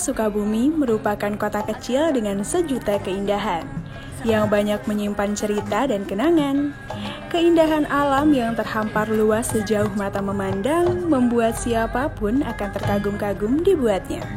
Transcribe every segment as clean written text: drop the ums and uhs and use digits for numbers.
Sukabumi merupakan kota kecil dengan sejuta keindahan, yang banyak menyimpan cerita dan kenangan. Keindahan alam yang terhampar luas sejauh mata memandang membuat siapapun akan terkagum-kagum dibuatnya.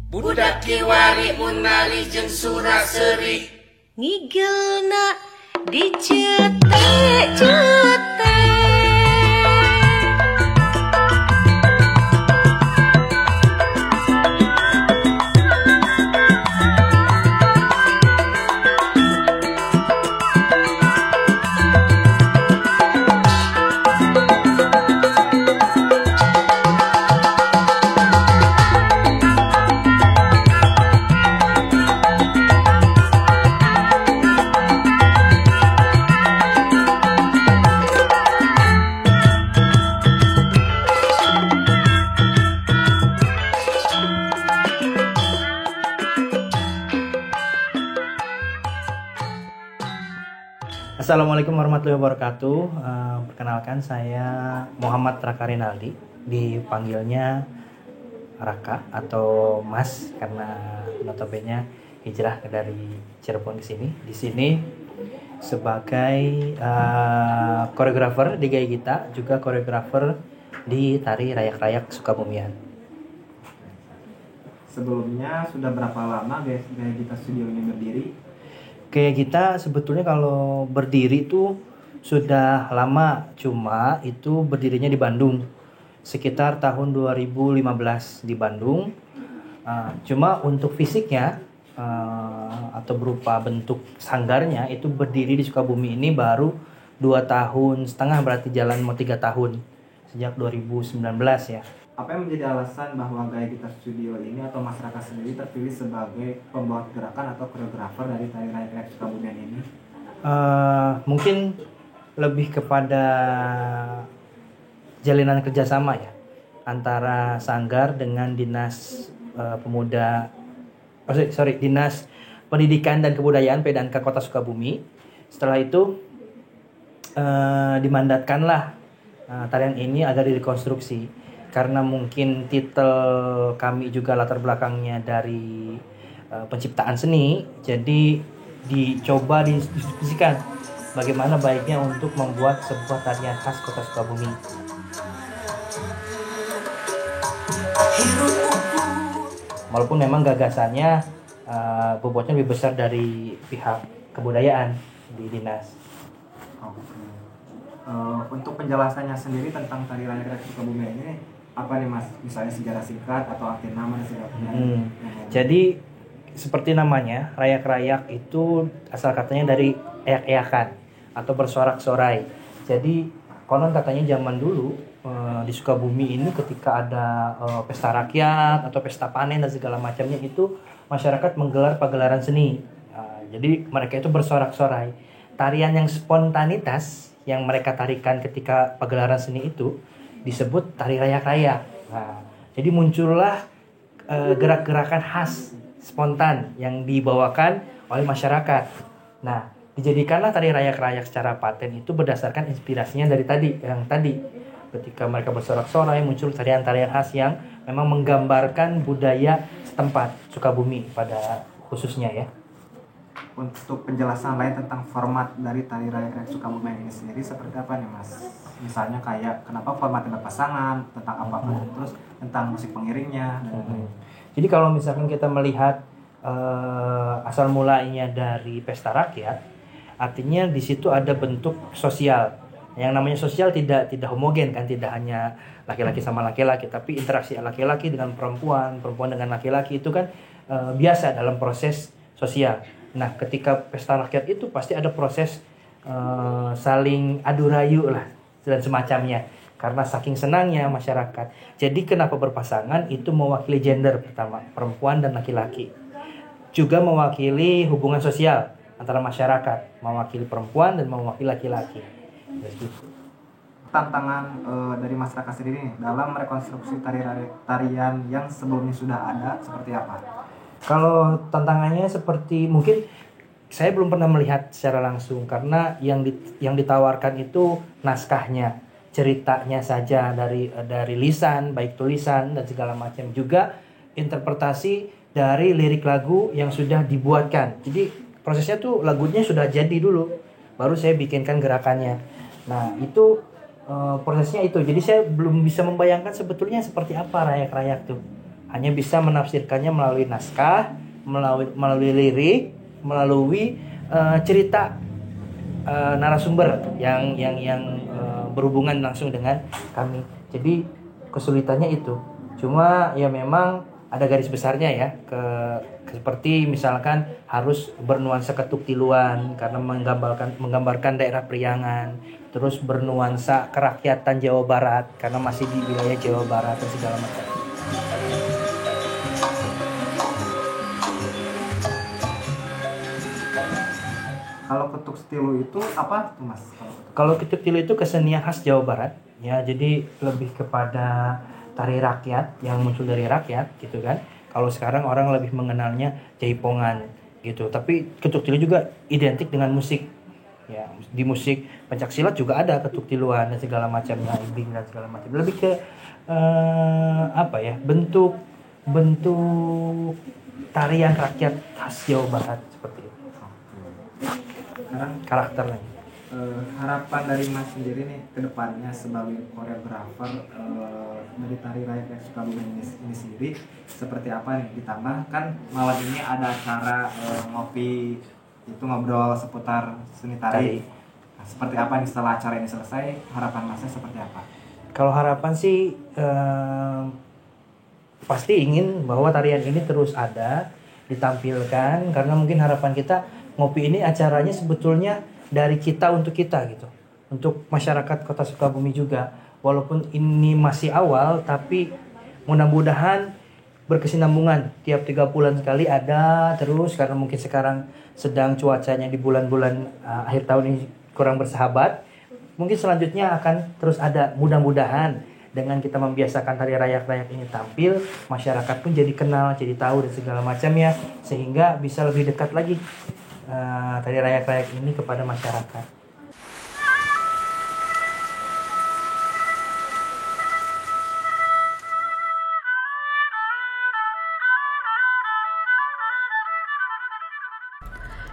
Budak kiwari munali jeung surat seri ngigelna dicetek-cetek. Assalamualaikum warahmatullahi wabarakatuh. Perkenalkan, saya Muhammad Raka Rinaldi, dipanggilnya Raka atau Mas karena notabene hijrah dari Cirebon ke sini. Di sini sebagai koreografer di Gaya Gita, juga koreografer di Tari Rayak-Rayak Sukabumian. Sebelumnya sudah berapa lama Gaya Gita Studio ini berdiri? Kayak kita sebetulnya kalau berdiri itu sudah lama, cuma itu berdirinya di Bandung sekitar tahun 2015 di Bandung. Cuma untuk fisiknya atau berupa bentuk sanggarnya itu berdiri di Sukabumi ini baru 2,5 tahun, berarti jalan mau 3 tahun sejak 2019 ya. Apa yang menjadi alasan bahwa Gaya Gita Studio ini atau masyarakat sendiri terpilih sebagai pembawa gerakan atau koreografer dari Tari Rayak-Rayak Sukabumian ini? Mungkin lebih kepada jalinan kerjasama ya antara Sanggar dengan Dinas Dinas Pendidikan dan Kebudayaan PDANK Kota Sukabumi. Setelah itu dimandatkanlah tarian ini agar direkonstruksi. Karena mungkin titel kami juga latar belakangnya dari penciptaan seni, jadi dicoba didiskusikan bagaimana baiknya untuk membuat sebuah tarian khas Kota Sukabumi. Walaupun memang gagasannya bobotnya lebih besar dari pihak kebudayaan di dinas. Untuk penjelasannya sendiri tentang Tari Rayak-Rayak Sukabumian ini apa nih Mas? Misalnya sejarah singkat atau arti nama dan sebagainya. Jadi seperti namanya, rayak-rayak itu asal katanya dari eyak-eyakan atau bersorak-sorai. Jadi konon katanya zaman dulu di Sukabumi ini ketika ada pesta rakyat atau pesta panen dan segala macamnya itu masyarakat menggelar pagelaran seni. Jadi mereka itu bersorak-sorai. Tarian yang spontanitas yang mereka tarikan ketika pagelaran seni itu disebut tari rayak-rayak. Jadi muncullah gerak-gerakan khas spontan yang dibawakan oleh masyarakat. Nah, dijadikanlah tari rayak-rayak secara paten itu berdasarkan inspirasinya dari tadi. Ketika mereka bersorak-sorai muncul tarian-tarian khas yang memang menggambarkan budaya setempat Sukabumi pada khususnya ya. untuk penjelasan lain tentang format dari tari rayak-rayak Sukabumian ini sendiri seperti apa nih Mas? Misalnya kayak kenapa formatnya berpasangan, tentang apa, terus tentang musik pengiringnya dan lain-lain. Jadi kalau misalkan kita melihat asal mulanya dari pesta rakyat, artinya di situ ada bentuk sosial. Yang namanya sosial tidak homogen kan, tidak hanya laki-laki sama laki-laki, tapi interaksi laki-laki dengan perempuan, perempuan dengan laki-laki itu kan biasa dalam proses sosial. Nah, ketika pesta rakyat itu pasti ada proses saling adu rayu lah dan semacamnya. Karena saking senangnya masyarakat. Jadi kenapa berpasangan itu mewakili gender pertama, perempuan dan laki-laki. Juga mewakili hubungan sosial antara masyarakat, mewakili perempuan dan mewakili laki-laki. Tantangan dari masyarakat sendiri nih, dalam rekonstruksi tarian yang sebelumnya sudah ada seperti apa? Kalau tantangannya seperti mungkin saya belum pernah melihat secara langsung karena yang ditawarkan itu naskahnya, ceritanya saja dari lisan, baik tulisan dan segala macam, juga interpretasi dari lirik lagu yang sudah dibuatkan. Jadi prosesnya tuh lagunya sudah jadi dulu, baru saya bikinkan gerakannya. Nah itu prosesnya itu. Jadi saya belum bisa membayangkan sebetulnya seperti apa rayak-rayak tuh. Hanya bisa menafsirkannya melalui naskah, melalui lirik, melalui cerita narasumber yang berhubungan langsung dengan kami. Jadi kesulitannya itu. Cuma ya memang ada garis besarnya ya, seperti misalkan harus bernuansa ketuk tiluan karena menggambarkan daerah Priangan, terus bernuansa kerakyatan Jawa Barat karena masih di wilayah Jawa Barat dan segala macam. Kalau ketuk tilu itu apa tuh Mas? Kalau ketuk tilu itu kesenian khas Jawa Barat ya, jadi lebih kepada tari rakyat yang muncul dari rakyat gitu kan. Kalau sekarang orang lebih mengenalnya jaipongan gitu, tapi ketuk tilu juga identik dengan musik ya. Di musik pencaksilat juga ada ketuk tiluan dan segala macamnya, ibing dan segala macam. Lebih ke apa ya, bentuk tarian rakyat khas Jawa Barat seperti itu. Sekarang Karakternya. harapan dari Mas sendiri nih ke depannya sebagai koreografer dari tari rakyat Sukabumian ini sendiri seperti apa nih? Ditambah kan malam ini ada acara ngopi, itu ngobrol seputar seni tari. Nah, seperti apa nih setelah acara ini selesai? Harapan Masnya seperti apa? Kalau harapan sih pasti ingin bahwa tarian ini terus ada, ditampilkan, karena mungkin harapan kita ngopi ini acaranya sebetulnya dari kita untuk kita gitu, untuk masyarakat Kota Sukabumi juga. Walaupun ini masih awal, tapi mudah-mudahan berkesinambungan, tiap 3 bulan sekali ada terus, karena mungkin sekarang sedang cuacanya di bulan-bulan akhir tahun ini kurang bersahabat. Mungkin selanjutnya akan terus ada, mudah-mudahan dengan kita membiasakan tari rayak-rayak ini tampil, masyarakat pun jadi kenal, jadi tahu dan segala macamnya, sehingga bisa lebih dekat lagi tari rayak-rayak ini kepada masyarakat.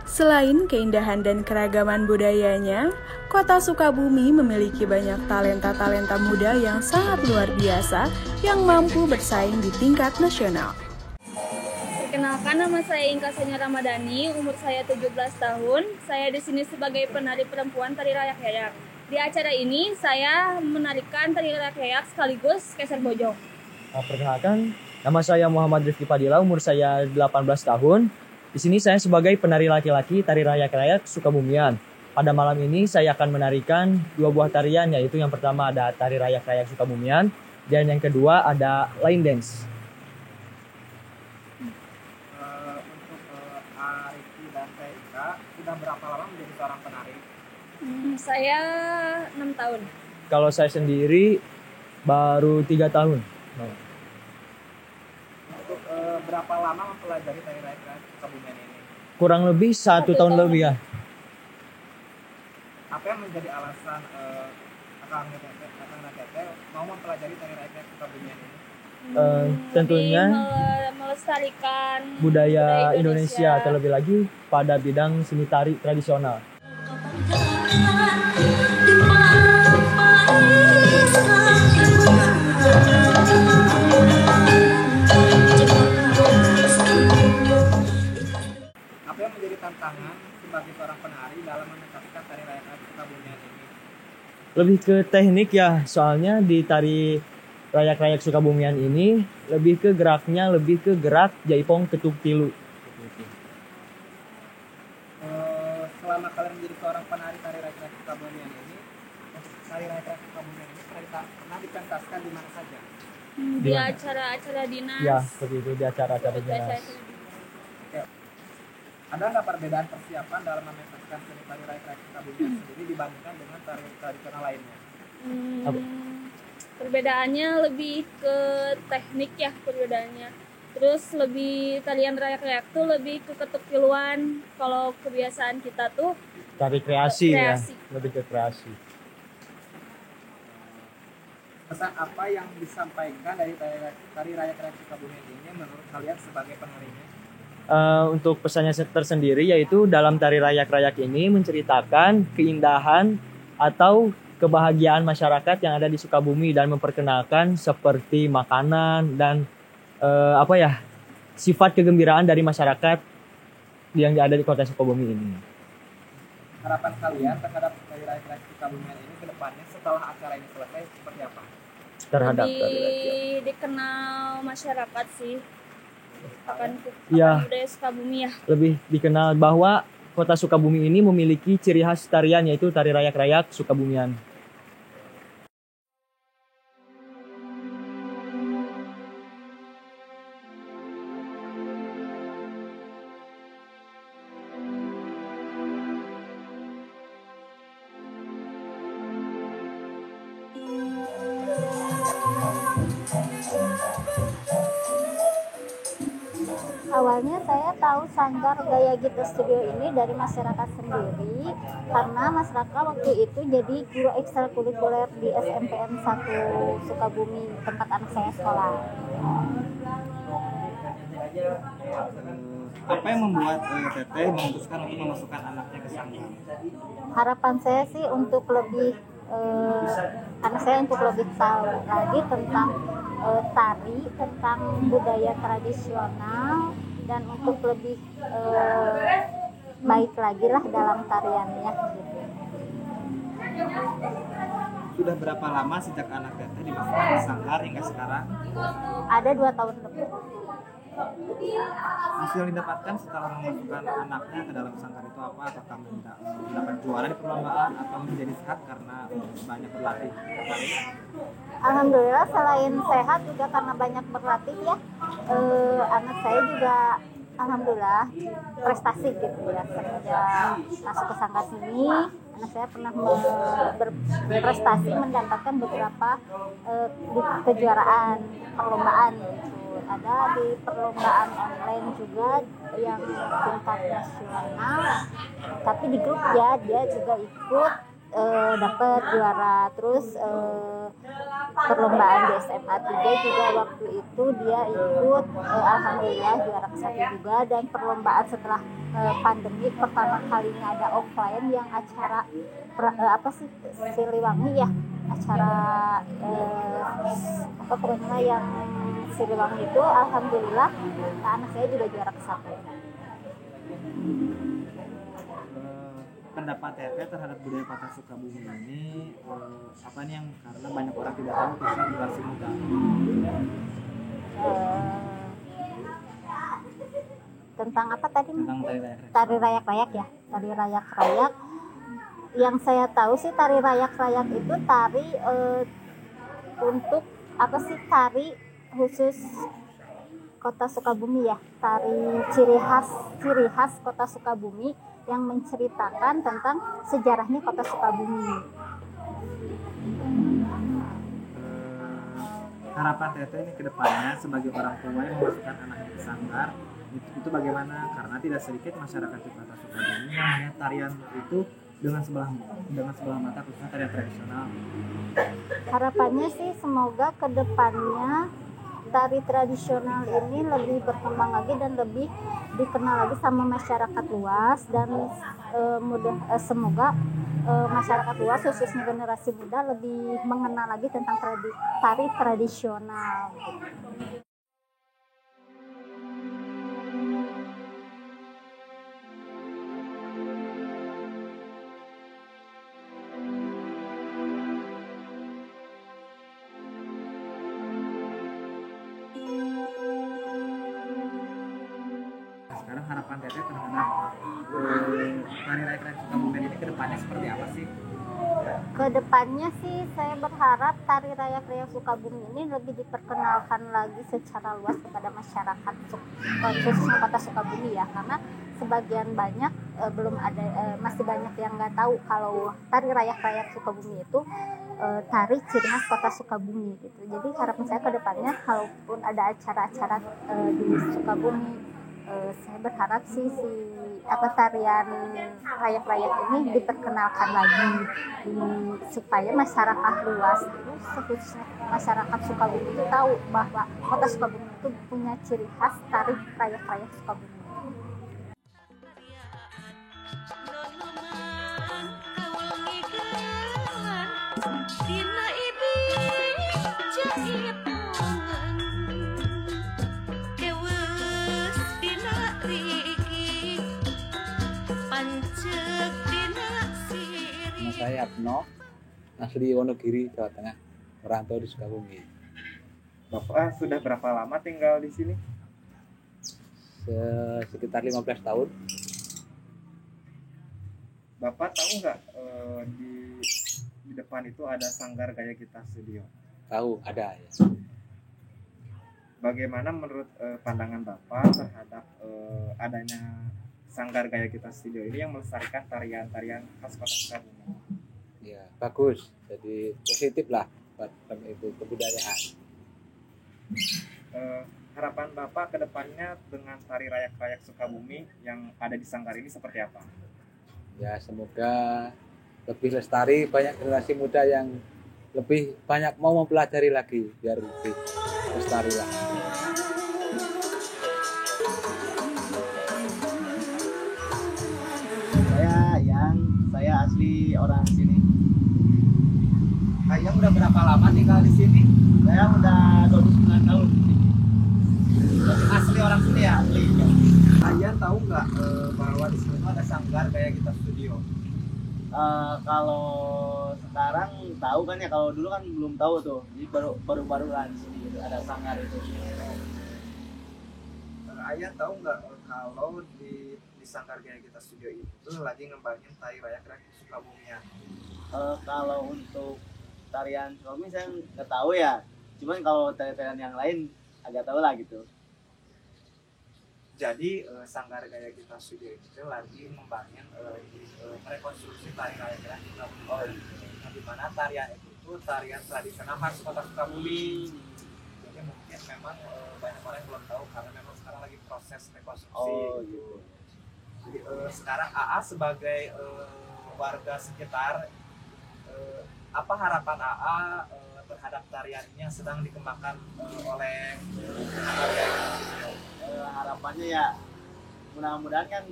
Selain keindahan dan keragaman budayanya, Kota Sukabumi memiliki banyak talenta-talenta muda yang sangat luar biasa yang mampu bersaing di tingkat nasional. Perkenalkan, nama saya Inka Sanya Ramadhani, umur saya 17 tahun. Saya di sini sebagai penari perempuan tari rayak-rayak. Di acara ini saya menarikan tari rayak-rayak sekaligus keser bojong. Perkenalkan, nama saya Muhammad Rifki Padilla, umur saya 18 tahun. Di sini saya sebagai penari laki-laki tari rayak-rayak Sukabumian. Pada malam ini saya akan menarikan 2 buah tarian, yaitu yang pertama ada tari rayak-rayak Sukabumian dan yang kedua ada line dance. Untuk Arifki dan Teika, sudah berapa lama menjadi seorang penari? Saya 6 tahun. Kalau saya sendiri baru 3 tahun. Untuk berapa lama mempelajari tari rayak Sukabumian ini? Kurang lebih 1 tahun lebih ya. Apa yang menjadi alasan Akang Tete mau mempelajari tari rayak Sukabumian ini? Tentunya melestarikan budaya Indonesia, terlebih lagi pada bidang seni tari tradisional. Apa yang menjadi tantangan sebagai seorang penari dalam menekaskan tari rayak-rayak Sukabumian ini? Lebih ke teknik ya, soalnya di tari rayak-rayak Sukabumian ini lebih ke geraknya, lebih ke gerak jaipong ketuk tilu. Selama kalian menjadi seorang penari tari rayak-rayak Sukabumian ini, tari rayak-rayak Sukabumian ini pernah dipentaskan di mana saja? di acara-acara dinas. Ya, seperti itu di acara-acara dinas. Ada nggak perbedaan persiapan dalam mementaskan seni tari rayak-rayak Sukabumian sendiri dibandingkan dengan tari tradisional lainnya? Apa? Perbedaannya lebih ke teknik ya perbedaannya. Terus lebih tarian rayak-rayak tuh lebih ke ketuk tiluan. Kalau kebiasaan kita tuh Tari kreasi ya, Kreasi. lebih ke kreasi. Pesan apa yang disampaikan dari tari rayak-rayak Sukabumian ini menurut kalian sebagai penarinya? Untuk pesannya tersendiri yaitu dalam tari rayak-rayak ini menceritakan keindahan atau kebahagiaan masyarakat yang ada di Sukabumi dan memperkenalkan seperti makanan dan sifat kegembiraan dari masyarakat yang ada di kota Sukabumi ini. Harapan kalian terhadap tari rayak-rayak Sukabumian ini ke depannya setelah acara ini selesai seperti apa? Terhadap lebih dikenal masyarakat sih akan Ya. budaya Sukabumi ya. lebih dikenal bahwa kota Sukabumi ini memiliki ciri khas tarian yaitu tari rayak-rayak Sukabumian. Awalnya saya tahu Sanggar Gaya Gitu Studio ini dari masyarakat sendiri karena masyarakat waktu itu jadi guru ekstrakurikuler di SMPN 1 Sukabumi tempat anak saya sekolah. Apa yang membuat Teteh memutuskan untuk memasukkan anaknya ke Sanggar? Harapan saya sih untuk lebih anak saya untuk lebih tahu lagi tentang tari, tentang budaya tradisional dan untuk lebih baik lagi lah dalam tariannya gitu. Sudah berapa lama sejak anak Teteh dimasukkan ke Sanggar hingga sekarang? Ada 2 tahun lebih. Hasil yang didapatkan setelah memasukkan anaknya ke dalam Sanggar itu apa? Apakah mendapat juara di perlombaan atau menjadi sehat karena banyak berlatih? Alhamdulillah selain sehat juga karena banyak berlatih ya, anak saya juga alhamdulillah prestasi gitu ya. Semenjak masuk ke Sanggar sini anak saya pernah berprestasi mendapatkan beberapa kejuaraan perlombaan gitu. Ada di perlombaan online juga yang tingkat nasional, tapi di grup ya dia juga ikut dapat juara. Terus perlombaan di SMA 3 juga waktu itu dia ikut alhamdulillah juara ke-1 juga. Dan perlombaan setelah pandemi pertama kalinya ada offline yang acara Siliwangi ya, acara pokoknya yang Siliwangi itu alhamdulillah anak saya juga juara ke-1. Pendapat Teteh terhadap budaya kota Sukabumi ini apa nih yang karena banyak orang tidak tahu khususnya generasi muda? Tentang apa tadi? Tentang tari rayak-rayak. Tari rayak-rayak ya, tari rayak-rayak. Yang saya tahu sih tari rayak-rayak itu tari untuk apa sih, tari khusus kota Sukabumi ya, tari ciri khas kota Sukabumi yang menceritakan tentang sejarahnya kota Sukabumi. Harapan Teteh ini ke depannya sebagai orang tua yang memasukkan anaknya ke Sanggar itu bagaimana? Karena tidak sedikit masyarakat di kota Sukabumi yang melihat tarian itu dengan sebelah mata, khususnya tarian tradisional. Harapannya sih semoga ke depannya tari tradisional ini lebih berkembang lagi dan lebih dikenal lagi sama masyarakat luas, dan semoga masyarakat luas khususnya generasi muda lebih mengenal lagi tentang tari tradisional. Sekarang harapan Teteh terhadap tari rayak rayak Sukabumian ini kedepannya seperti apa sih? Kedepannya sih saya berharap tari rayak-rayak Sukabumi ini lebih diperkenalkan lagi secara luas kepada masyarakat khususnya kota Sukabumi ya, karena sebagian banyak belum ada masih banyak yang nggak tahu kalau tari rayak-rayak Sukabumi itu tari ciri khas kota Sukabumi gitu. Jadi harapan saya kedepannya kalaupun ada acara-acara di Sukabumi, saya berharap sih tarian rayak-rayak ini diperkenalkan lagi supaya masyarakat luas khususnya masyarakat Sukabumi itu tahu bahwa kota Sukabumi itu punya ciri khas tari rayak-rayak Sukabumi. Saya Abno, asli Wonogiri, Jawa Tengah, merantau di Sukabumi. Bapak sudah berapa lama tinggal di sini? Sekitar 15 tahun. Bapak tahu nggak di depan itu ada Sanggar Gaya Gita Studio? Tahu, ada ya. Bagaimana menurut pandangan Bapak terhadap adanya Sanggar Gaya Gita Studio ini yang melestarikan tarian-tarian khas kota Sukabumi? Ya, bagus. Jadi positif lah buat itu kebudayaan. Harapan Bapak ke depannya dengan tari rayak-rayak Sukabumi yang ada di Sanggar ini seperti apa? Ya, semoga lebih lestari, banyak generasi muda yang lebih banyak mau mempelajari lagi biar lebih lestari lah. Saya asli orang sini. Ayang udah berapa lama tinggal di sini? Saya udah 29 tahun di sini. Asli orang sini ya? Asli. Ayang tahu nggak bahwa di sini ada Sanggar Gaya Gita Studio? Kalau sekarang tahu kan ya, kalau dulu kan belum tahu tuh. Jadi baru lah di sini gitu, ada sanggar itu. Ayang tahu nggak kalau di Sanggar Gaya Gita Studio itu lagi ngembangin tari rayak-rayak Sukabumian? Kalau untuk tarian Sukabumi saya nggak tahu ya. Cuman kalau tarian yang lain agak tahu lah gitu. Jadi Sanggar Gaya Gita Studio itu lagi ngembangin rekonstruksi tari rayak-rayak Sukabumi. Di mana tarian itu tarian tradisional khas kota Sukabumi. Jadi mungkin memang banyak orang yang belum tahu karena memang sekarang lagi proses rekonstruksi. Oh gitu. Jadi sekarang AA sebagai warga sekitar, apa harapan AA terhadap tarian ini yang sedang dikembangkan oleh harapannya ya mudah-mudahan kan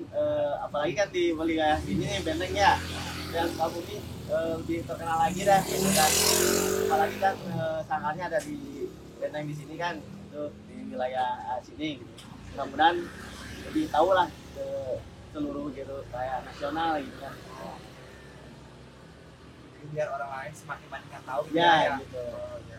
apalagi kan di wilayah ini nih Benteng ya, dan Sukabumi lebih terkenal lagi dah gitu kan. Apalagi kan sanggarnya ada di Benteng di sini kan, itu di wilayah sini gitu. Mudah-mudahan lebih tahu lah ke seluruh gitu kayak nasional gitu kan. Jadi biar orang lain semakin banyak yang tahu gitu Ya gitu. Ya.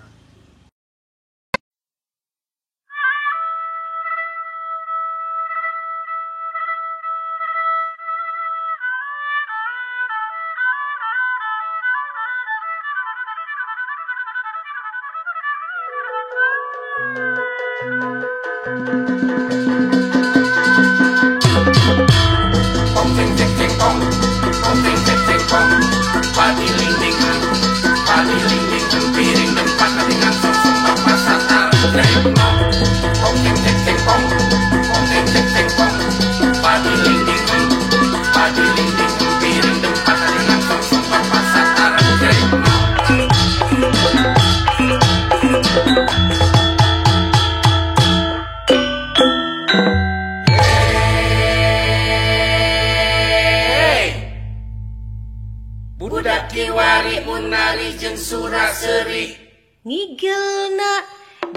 jeung surak seri Ngigelna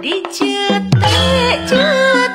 dicetek-cetek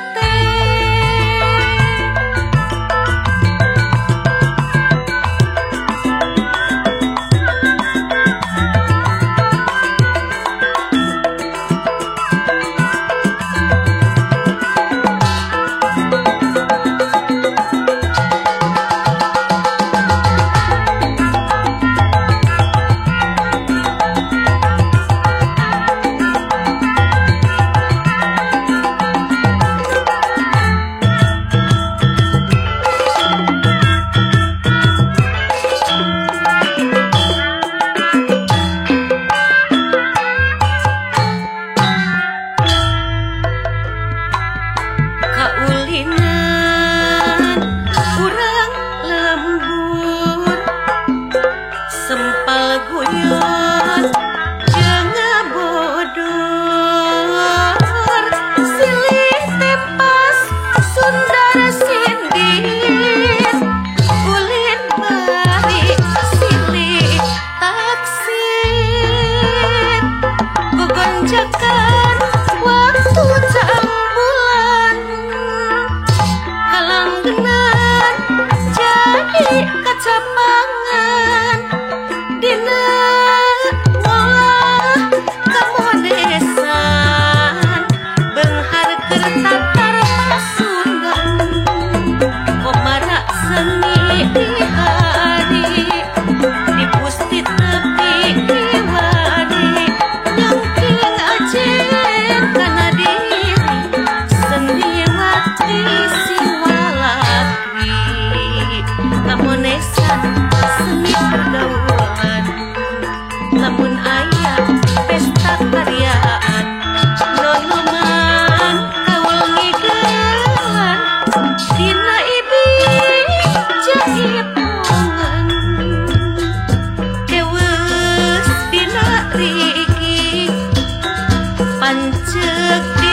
pancek